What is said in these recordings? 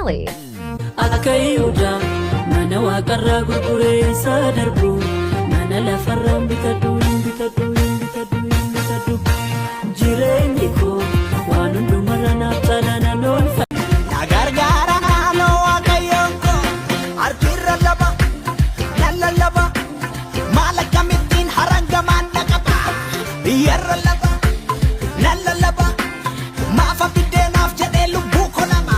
Valley. Akayuda mana waqarra gurgure sadarbu mana lafarra bitadu jireenyi ko waan hundumarra naaf caalaa noon nagargaara naannoo waaqayyoon ko harkirra laba maal akkamittiin harangamaan dhaqaba biyyarra laba maafa biddeenaaf jedhee lubbuu ko lama.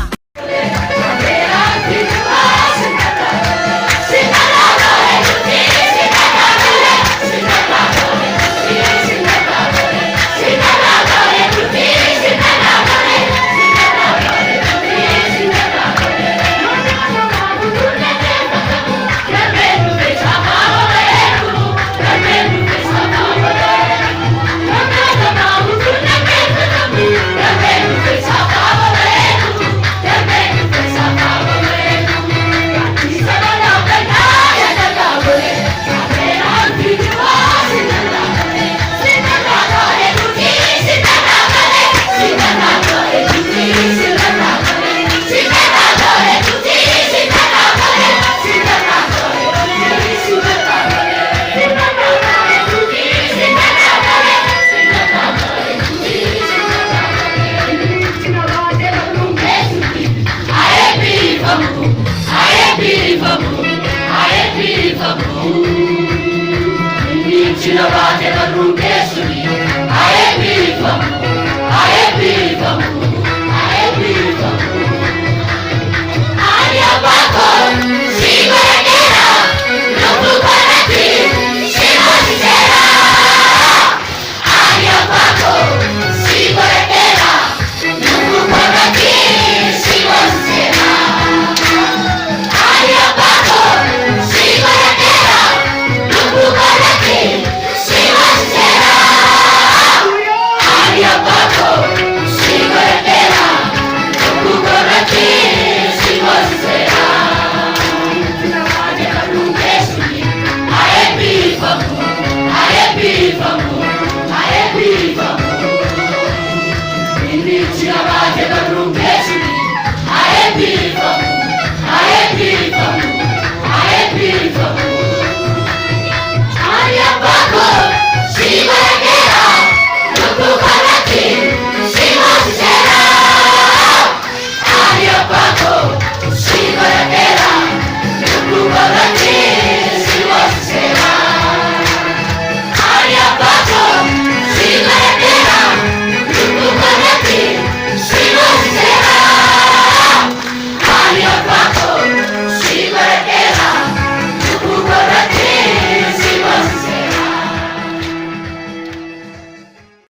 I